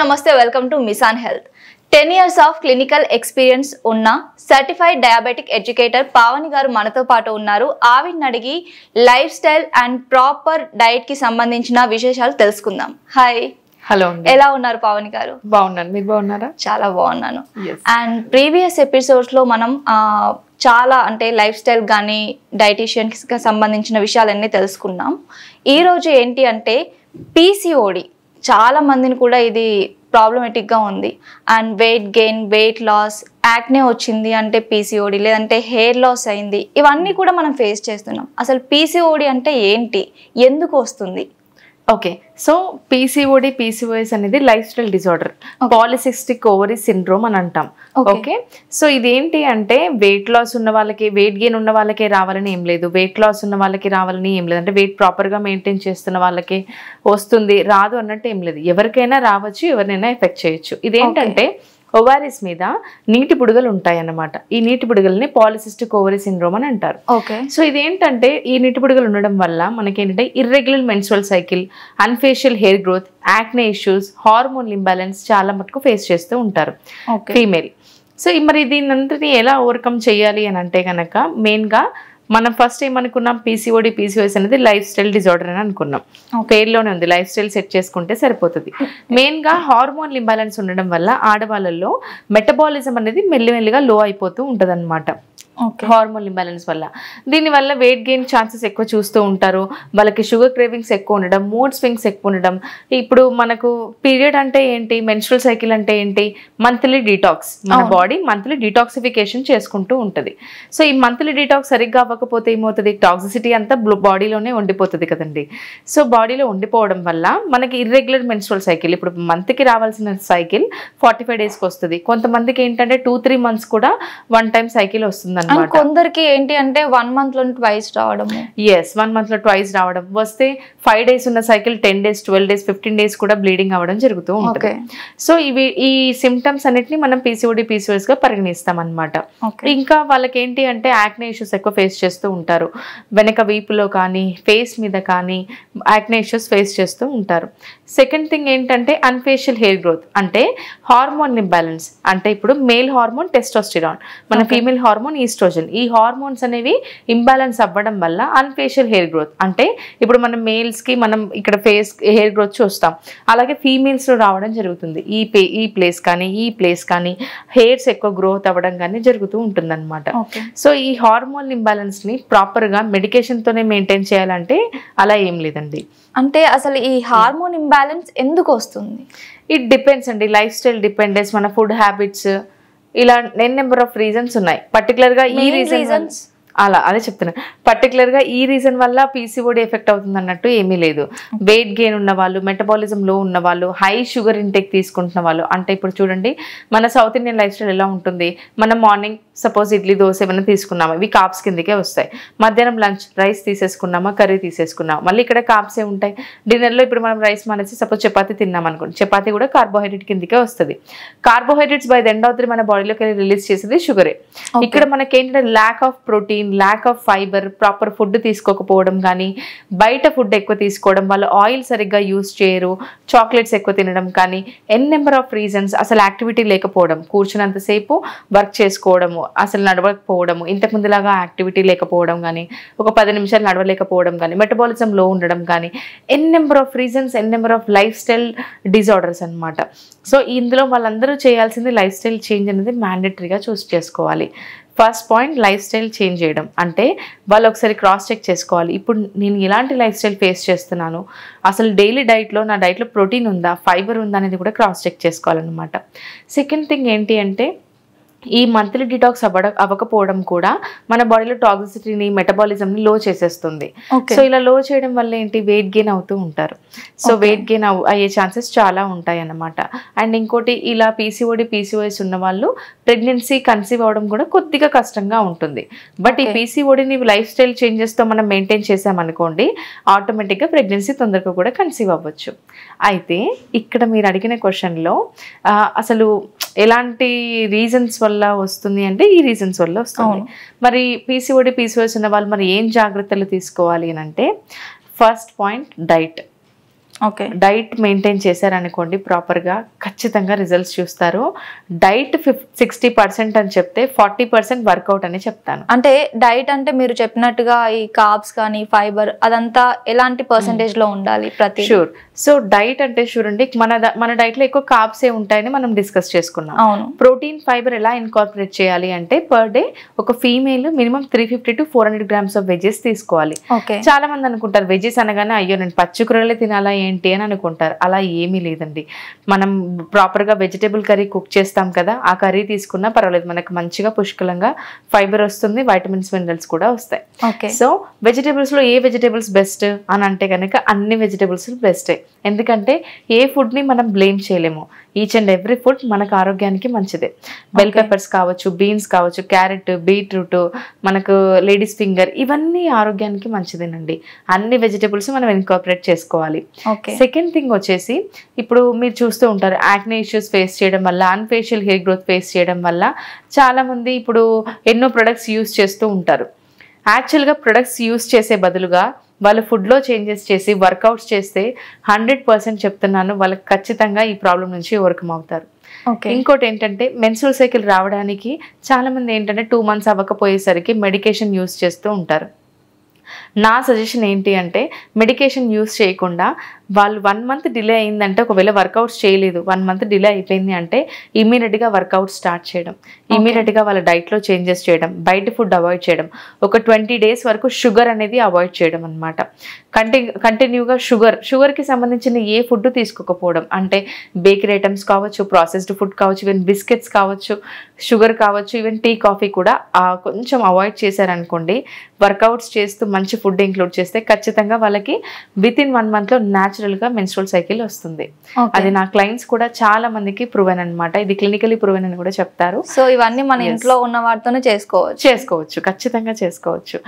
నమస్తే welcome to Misan health 10 years of clinical experience ఉన్న certified diabetic educator Pavani గారు మనతో పాటు ఉన్నారు. ఆవిడని అడిగి lifestyle and proper diet కి సంబంధించిన విశేషాలు తెలుసుకుందాం. హాయ్. హలో, ఎలా ఉన్నారు పావని గారు? బాగున్నాను, మీరు బాగున్నారా? చాలా బాగున్నాను. అండ్ ప్రీవియస్ ఎపిసోడ్స్ లో మనం చాలా అంటే లైఫ్ స్టైల్ కానీ డైటీషియన్స్ కి సంబంధించిన విషయాలన్నీ తెలుసుకున్నాం. ఈ రోజు ఏంటి అంటే పీసీఓడి చాలా మందిని కూడా ఇది ప్రాబ్లమేటిక్గా ఉంది. And weight gain, weight loss, acne వచ్చింది అంటే పీసీఓడి, లేదంటే హెయిర్ లాస్ అయింది, ఇవన్నీ కూడా మనం ఫేస్ చేస్తున్నాం. అసలు పీసీఓడి అంటే ఏంటి, ఎందుకు వస్తుంది? ఓకే, సో పీసీఓఎస్ అనేది life style disorder, polycystic ovary syndrome అని అంటాం. ఓకే, సో ఇదేంటి అంటే వెయిట్ లాస్ ఉన్న వాళ్ళకి, వెయిట్ గెయిన్ ఉన్న వాళ్ళకే రావాలని ఏం లేదు, వెయిట్ లాస్ ఉన్న వాళ్ళకి రావాలని ఏం లేదు, అంటే వెయిట్ ప్రాపర్గా మెయింటైన్ చేస్తున్న వాళ్ళకి వస్తుంది, రాదు అన్నట్టు ఏం లేదు. ఎవరికైనా రావచ్చు, ఎవరినైనా ఎఫెక్ట్ చేయొచ్చు. ఇదేంటంటే ఓవారీస్ మీద నీటి బుడగలు ఉంటాయి అన్నమాట. ఈ నీటి బుడగల్ని పాలిసిస్టిక్ ఓవరీ సిండ్రోమ్ అని అంటారు. ఓకే, సో ఇదేంటంటే ఈ నీటి బుడగలు ఉండడం వల్ల మనకేంటంటే ఇర్రెగ్యులర్ మెన్స్ట్రువల్ సైకిల్, అన్ఫేషియల్ hair growth, acne issues, hormone imbalance చాలా మటుకు ఫేస్ చేస్తూ ఉంటారు ఫీమేల్. సో మరి దీనంతటిని ఎలా ఓవర్కమ్ చేయాలి అని అంటే కనుక మెయిన్గా మనం ఫస్ట్ ఏమనుకున్నాం, పీసీఓఎస్ అనేది లైఫ్ స్టైల్ డిజార్డర్ అని అనుకున్నాం. పేరులోనే ఉంది, లైఫ్ స్టైల్ సెట్ చేసుకుంటే సరిపోతుంది. మెయిన్గా హార్మోన్ ఇంబ్యాలెన్స్ ఉండడం వల్ల ఆడవాళ్ళల్లో మెటబాలిజం అనేది మెల్లిమెల్లిగా లో అయిపోతూ ఉంటుంది అనమాట. హార్మోన్ ఇంబ్యాలెన్స్ వల్ల దీనివల్ల వెయిట్ గెయిన్ ఛాన్సెస్ ఎక్కువ చూస్తూ ఉంటారు. వాళ్ళకి షుగర్ క్రేవింగ్స్ ఎక్కువ ఉండడం, మూడ్ స్వింగ్స్ ఎక్కువ ఉండడం. ఇప్పుడు మనకు పీరియడ్ అంటే ఏంటి, మెన్స్ట్రువల్ సైకిల్ అంటే ఏంటి, మంత్లీ డీటాక్స్, మన బాడీ మంత్లీ డీటాక్సిఫికేషన్ చేసుకుంటూ ఉంటుంది. సో ఈ మంత్లీ డీటాక్స్ సరిగ్గా అవ్వకపోతే ఏమవుతుంది, టాక్సిసిటీ అంతా బాడీలోనే ఉండిపోతుంది కదండి. సో బాడీలో ఉండిపోవడం వల్ల మనకి ఇర్రెగ్యులర్ మెన్స్ట్రువల్ సైకిల్, ఇప్పుడు మంత్కి రావాల్సిన సైకిల్ 45 daysకి వస్తుంది. కొంతమందికి ఏంటంటే 2-3 months కూడా 1 time సైకిల్ వస్తుంది. కొందరికి ఏంటి అంటే 1 month లో ట్వైస్ రావడం. 1 month లో ట్వైస్ రావడం, వస్తే 5 days ఉన్న సైకిల్ 10 days, 12 days, 15 days కూడా బ్లీడింగ్ అవ్వడం జరుగుతూ ఉంటుంది. సో ఈ సిమ్టమ్స్ అన్నిటిని మనం పీసీఓఎస్ గా పరిగణిస్తాం అనమాట. ఇంకా వాళ్ళకి ఏంటి అంటే యాక్నే ఇష్యూస్ ఎక్కువ ఫేస్ చేస్తూ ఉంటారు. వెనక వీపులో కానీ ఫేస్ మీద కానీ యాక్నే ఇష్యూస్ ఫేస్ చేస్తూ ఉంటారు. సెకండ్ థింగ్ ఏంటంటే అన్ఫేషియల్ హెయిర్ గ్రోత్, అంటే హార్మోన్ ఇంబ్యాలెన్స్. అంటే ఇప్పుడు మేల్ హార్మోన్ టెస్టోస్టెరాన్, మన ఫీమేల్ హార్మోన్ ఈస్ట్రోజన్. ఈ హార్మోన్స్ అనేవి ఇంబ్యాలెన్స్ అవ్వడం వల్ల అన్ఫేషియల్ హెయిర్ గ్రోత్, అంటే ఇప్పుడు మనం మేల్స్ కి మనం ఇక్కడ ఫేస్ హెయిర్ గ్రోత్ చూస్తాం, అలాగే ఫీమేల్స్ లో రావడం జరుగుతుంది. ఈ ప్లేస్ కానీ ఈ ప్లేస్ కానీ హెయిర్స్ ఎక్కువ గ్రోత్ అవ్వడం కానీ జరుగుతూ ఉంటుంది అనమాట. సో ఈ హార్మోన్ ఇంబ్యాలెన్స్ ని ప్రాపర్ గా మెడికేషన్ తోనే మెయింటైన్ చేయాలంటే అలా ఏం లేదండి. అంటే అసలు ఈ హార్మోన్ ఇంబ్యాలెన్స్ ఎందుకు వస్తుంది? ఇట్ డిపెండ్స్ అండి, లైఫ్ స్టైల్ డిపెండెన్స్, మన ఫుడ్ హ్యాబిట్స్, ఇలా నెంబర్ ఆఫ్ రీజన్స్ ఉన్నాయి. పర్టికులర్గా ఈ రీజన్స్ అదే చెప్తున్నా, పర్టికులర్గా ఈ రీజన్ వల్ల పీసీఓడి ఎఫెక్ట్ అవుతుంది అన్నట్టు ఏమీ లేదు. వెయిట్ గెయిన్ ఉన్న వాళ్ళు, మెటబాలిజం లో ఉన్న వాళ్ళు, హై షుగర్ ఇంటేక్ తీసుకుంటున్న వాళ్ళు, అంటే ఇప్పుడు చూడండి మన సౌత్ ఇండియన్ లైఫ్ స్టైల్ ఎలా ఉంటుంది, మనం మార్నింగ్ సపోజ్ ఇడ్లీ, దోశ ఏమైనా తీసుకున్నామా, ఇవి కాప్స్ కిందకే వస్తాయి. మధ్యాహ్నం లంచ్ రైస్ తీసేసుకున్నామా, కర్రీ తీసేసుకున్నామా, మళ్ళీ ఇక్కడ కాప్సే ఉంటాయి. డిన్నర్లో ఇప్పుడు మనం రైస్ మానేసి సపోజ్ చపాతీ తిన్నాం అనుకోండి, చపాతీ కూడా కార్బోహైడ్రేట్ కిందకే వస్తుంది. Carbohydrates by the end of the మన బాడీలోకి రిలీజ్ చేసేది షుగరే. ఇక్కడ మనకి ఏంటంటే lack of protein, lack of fibre, proper food తీసుకోకపోవడం కానీ, బయట ఫుడ్ ఎక్కువ తీసుకోవడం, వాళ్ళు ఆయిల్ సరిగ్గా యూజ్ చేయరు, చాక్లెట్స్ ఎక్కువ తినడం కానీ, నెంబర్ ఆఫ్ రీజన్స్, అసలు యాక్టివిటీ లేకపోవడం, కూర్చున్నంతసేపు వర్క్ చేసుకోవడము, అసలు నడవకపోవడము, ఇంతకుముందులాగా యాక్టివిటీ లేకపోవడం కానీ, ఒక 10 నిమిషాలు నడవలేకపోవడం కానీ, మెటబాలిజం లో ఉండడం కానీ, number of reasons, number of life style disorders అనమాట. సో ఇందులో వాళ్ళందరూ చేయాల్సింది లైఫ్ స్టైల్ చేంజ్ అనేది మ్యాండేటరీగా చూస్ చేసుకోవాలి. First point life style change చేయడం, అంటే వాళ్ళు ఒకసారి క్రాస్ చెక్ చేసుకోవాలి. ఇప్పుడు నేను ఎలాంటి లైఫ్ స్టైల్ ఫేస్ చేస్తున్నాను, అసలు డైలీ డైట్లో నా డైట్లో ప్రోటీన్ ఉందా, ఫైబర్ ఉందా అనేది కూడా క్రాస్ చెక్ చేసుకోవాలన్నమాట. సెకండ్ థింగ్ ఏంటి అంటే ఈ మంత్లీ డిటాక్స్ అవ్వకపోవడం కూడా మన బాడీలో టాక్సిసిటీని, మెటబాలిజంని లో చేసేస్తుంది. సో ఇలా లో చేయడం వల్ల ఏంటి, వెయిట్ గెయిన్ అవుతూ ఉంటారు. సో వెయిట్ గెయిన్ అయ్యే ఛాన్సెస్ చాలా ఉంటాయి అన్నమాట. అండ్ ఇంకోటి, ఇలా పీసీఓఎస్ ఉన్న వాళ్ళు ప్రెగ్నెన్సీ, కన్సీవ్ అవ్వడం కూడా కొద్దిగా కష్టంగా ఉంటుంది. బట్ ఈ పీసీఓడిని లైఫ్ స్టైల్ చేంజెస్తో మనం మెయింటైన్ చేసామనుకోండి, ఆటోమేటిక్గా ప్రెగ్నెన్సీ తొందరగా కూడా కన్సీవ్ అవ్వచ్చు. అయితే ఇక్కడ మీరు అడిగిన క్వశ్చన్లో అసలు ఎలాంటి రీజన్స్ వల్ల వస్తుంది అంటే ఈ రీజన్స్ వల్ల వస్తుంది. మరి పీసీఓఎస్ ఉన్న వాళ్ళు మరి ఏం జాగ్రత్తలు తీసుకోవాలి అని అంటే, first point diet. Okay. Diet maintain చేశారనుకోండి ప్రాపర్గా, ఖచ్చితంగా రిజల్ట్స్ చూస్తారు. డైట్ 60% అని చెప్తే 40% వర్కౌట్ అని చెప్తాను. అంటే డైట్ అంటే మీరు చెప్పినట్టుగా ఈ కార్బ్స్ కానీ ఫైబర్ అదంతా ఎలాంటి పర్సంటేజ్ లో ఉండాలి ప్రతి? షూర్. సో డైట్ అంటే చూడండి, మన డైట్ లో ఎక్కువ కార్బ్స్ ఏ ఉంటాయని మనం డిస్కస్ చేసుకున్నాం. అవును. ప్రోటీన్ ఫైబర్ ఎలా ఇన్కార్పొరేట్ చేయాలి అంటే పర్ డే ఒక female minimum 350 to 400 grams of veggies తీసుకోవాలి. చాలా మంది అనుకుంటారు వెజెస్ అనగానే అయ్యో నేను పచ్చి కూరలే తినాలా ఏంటి అని అనుకుంటారు. అలా ఏమీ లేదండి. మనం ప్రాపర్ గా వెజిటేబుల్ కర్రీ కుక్ చేస్తాం కదా, ఆ కర్రీ తీసుకున్నా పర్వాలేదు, మనకు మంచిగా పుష్కలంగా ఫైబర్ వస్తుంది, వైటమిన్స్ మినరల్స్ కూడా వస్తాయి. సో వెజిటేబుల్స్ లో ఏ వెజిటేబుల్స్ బెస్ట్ అని అంటే కనుక అన్ని వెజిటేబుల్స్ బెస్టే. ఎందుకంటే ఏ ఫుడ్ ని మనం బ్లేమ్ చేయలేము. ఈచ్ అండ్ ఎవ్రీ ఫుడ్ మనకు ఆరోగ్యానికి మంచిదే. బెల్ పెప్పర్స్ కావచ్చు, బీన్స్ కావచ్చు, క్యారెట్, బీట్రూట్, మనకు లేడీస్ ఫింగర్, ఇవన్నీ ఆరోగ్యానికి మంచిదేనండి. అన్ని వెజిటేబుల్స్ మనం ఇన్కార్పొరేట్ చేసుకోవాలి. సెకండ్ థింగ్ వచ్చేసి, ఇప్పుడు మీరు చూస్తూ ఉంటారు యాక్నే ఇష్యూస్ ఫేస్ చేయడం వల్ల, అన్ఫేషియల్ హెయిర్ గ్రోత్ ఫేస్ చేయడం వల్ల చాలా మంది ఇప్పుడు ఎన్నో ప్రొడక్ట్స్ యూస్ చేస్తూ ఉంటారు. యాక్చువల్గా ప్రొడక్ట్స్ యూస్ చేసే బదులుగా వాళ్ళు ఫుడ్లో చేంజెస్ చేసి వర్కౌట్స్ చేస్తే 100% చెప్తున్నాను, వాళ్ళకి ఖచ్చితంగా ఈ ప్రాబ్లం నుంచి ఓవర్కమ్ అవుతారు. ఇంకోటి ఏంటంటే, మెన్స్ట్రువల్ సైకిల్ రావడానికి చాలా మంది ఏంటంటే 2 months అవ్వకపోయేసరికి మెడికేషన్ యూస్ చేస్తూ ఉంటారు. నా సజెషన్ ఏంటి అంటే, మెడికేషన్ యూస్ చేయకుండా వాళ్ళు 1 month డిలే అయిందంటే, ఒకవేళ వర్కౌట్స్ చేయలేదు 1 month డిలే అయిపోయింది అంటే ఇమీడియట్గా వర్కౌట్ స్టార్ట్ చేయడం, ఇమీడియట్గా వాళ్ళ డైట్లో చేంజెస్ చేయడం, బయట ఫుడ్ అవాయిడ్ చేయడం, ఒక 20 days వరకు షుగర్ అనేది అవాయిడ్ చేయడం అనమాట. కంటిన్యూగా షుగర్కి సంబంధించిన ఏ ఫుడ్ తీసుకోకపోవడం, అంటే బేకరీ ఐటమ్స్ కావచ్చు, ప్రాసెస్డ్ ఫుడ్ కావచ్చు, ఈవెన్ బిస్కెట్స్ కావచ్చు, షుగర్ కావచ్చు, ఈవెన్ టీ కాఫీ కూడా కొంచెం అవాయిడ్ చేశారనుకోండి, వర్కౌట్స్ చేస్తూ మంచి ఫుడ్ ఇంక్లూడ్ చేస్తే ఖచ్చితంగా వాళ్ళకి వితిన్ 1 month లో న్యాచురల్గా మెన్స్ట్రువల్ సైకిల్ వస్తుంది. అది నా క్లయింట్స్ కూడా చాలా మందికి ప్రూవెన్ అనమాట. ఇది క్లినికలీ ప్రూవెన్ అని కూడా చెప్తారు. సో ఇవన్నీ మన ఇంట్లో ఉన్న వాటితోనే చేసుకోవచ్చు, ఖచ్చితంగా చేసుకోవచ్చు.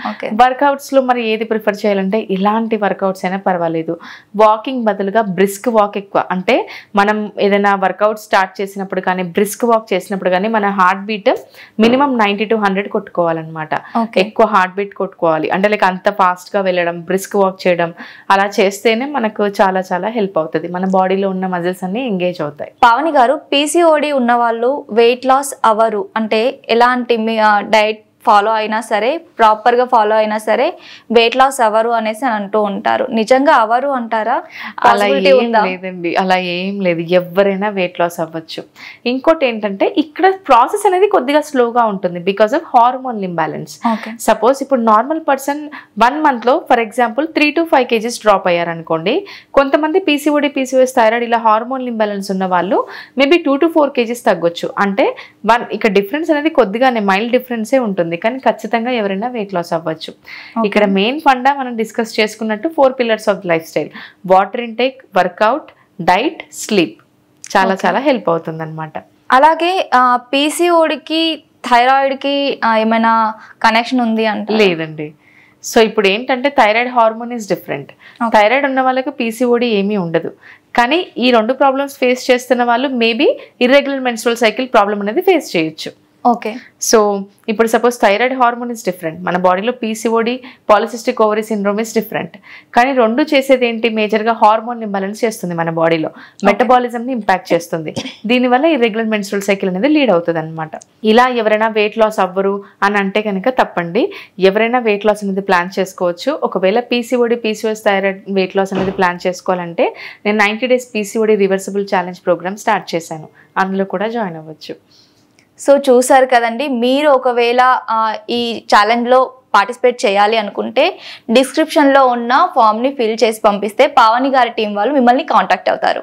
వర్కౌట్స్ లో మరి ఏది ప్రిఫర్ చేయాలంటే, ఇలాంటి వర్కౌట్స్ అయినా పర్వాలేదు. వాకింగ్ బదులుగా బ్రిస్క్ వాక్ ఎక్కువ, అంటే మనం ఏదైనా వర్కౌట్ స్టార్ట్ చేసినప్పుడు కానీ, బ్రిస్క్ వాక్ చేసినప్పుడు కానీ మన హార్ట్ బీట్ మినిమం 90 to 100 కొట్టుకోవాలన్నమాట. ఎక్కువ హార్ట్ బీట్ కొట్టుకోవాలి అంటే, లైక్ అంత ఫాస్ట్ గా వెళ్ళడం, బ్రిస్క్ వాక్ చేయడం, అలా చేస్తేనే మనకు చాలా చాలా హెల్ప్ అవుతుంది. మన బాడీలో ఉన్న మజిల్స్ అన్ని ఎంగేజ్ అవుతాయి. పావని గారు, పీసీఓడి ఉన్న వాళ్ళు వెయిట్ లాస్ అవ్వరు అంటే ఎలాంటి డైట్ ఫాలో అయినా సరే, ప్రాపర్గా ఫాలో అయినా సరే వెయిట్ లాస్ అవ్వరు అనేసి అంటూ ఉంటారు. నిజంగా అవ్వరు అంటారా? అలా ఏం లేదండి, అలా ఏం లేదు, ఎవరైనా వెయిట్ లాస్ అవ్వచ్చు. ఇంకోటి ఏంటంటే, ఇక్కడ ప్రాసెస్ అనేది కొద్దిగా స్లోగా ఉంటుంది because of hormone imbalance. Suppose ఇప్పుడు నార్మల్ పర్సన్ 1 month లో for example 3 to 5 kgs drop అయ్యారనుకోండి, కొంతమంది పీసీఓడి, పీసీఓఎస్, థైరాయిడ్ ఇలా హార్మోన్ ఇంబ్యాలెన్స్ ఉన్న వాళ్ళు మేబీ 2 to 4 kgs తగ్గొచ్చు. అంటే ఇక్కడ డిఫరెన్స్ అనేది కొద్దిగానే మైల్డ్ డిఫరెన్సే ఉంటుంది, కానీ ఖచ్చితంగా ఎవరైనా వెయిట్ లాస్ అవ్వచ్చు. ఇక్కడ మెయిన్ ఫండా మనం డిస్కస్ చేసుకున్నట్టు 4 pillars of lifestyle: water intake, workout, diet, sleep చాలా చాలా హెల్ప్ అవుతుంది అనమాట. అలాగే పీసీఓడికి థైరాయిడ్కి ఏమైనా కనెక్షన్ ఉంది అంటే? లేదండి. సో ఇప్పుడు ఏంటంటే, thyroid hormone is different. Thyroid ఉన్న వాళ్ళకి పీసీఓడి ఏమీ ఉండదు, కానీ ఈ 2 ప్రాబ్లమ్స్ ఫేస్ చేస్తున్న వాళ్ళు maybe irregular menstrual cycle problem అనేది ఫేస్ చేయొచ్చు. సో ఇప్పుడు suppose thyroid hormone is different, మన బాడీలో PCOD, polycystic ovary syndrome is different, కానీ 2 చేసేది ఏంటి, మేజర్గా హార్మోన్ ఇంబ్యాలెన్స్ చేస్తుంది, మన బాడీలో మెటబాలిజంని ఇంపాక్ట్ చేస్తుంది. దీనివల్ల ఇర్రెగ్యులర్ మెన్స్ట్రువల్ సైకిల్ అనేది లీడ్ అవుతుంది అనమాట. ఇలా ఎవరైనా వెయిట్ లాస్ అవ్వరు అని అంటే కనుక తప్పండి. ఎవరైనా వెయిట్ లాస్ అనేది ప్లాన్ చేసుకోవచ్చు. ఒకవేళ PCOD, PCOS, thyroid weight loss అనేది ప్లాన్ చేసుకోవాలంటే నేను 90 days PCOD reversible challenge programme start చేశాను, అందులో కూడా జాయిన్ అవ్వచ్చు. సో చూసారు కదండి, మీరు ఒకవేళ ఈ ఛాలెంజ్లో పార్టిసిపేట్ చేయాలి అనుకుంటే డిస్క్రిప్షన్లో ఉన్న ఫామ్ని ఫిల్ చేసి పంపిస్తే పావని గారి టీం వాళ్ళు మిమ్మల్ని కాంటాక్ట్ అవుతారు.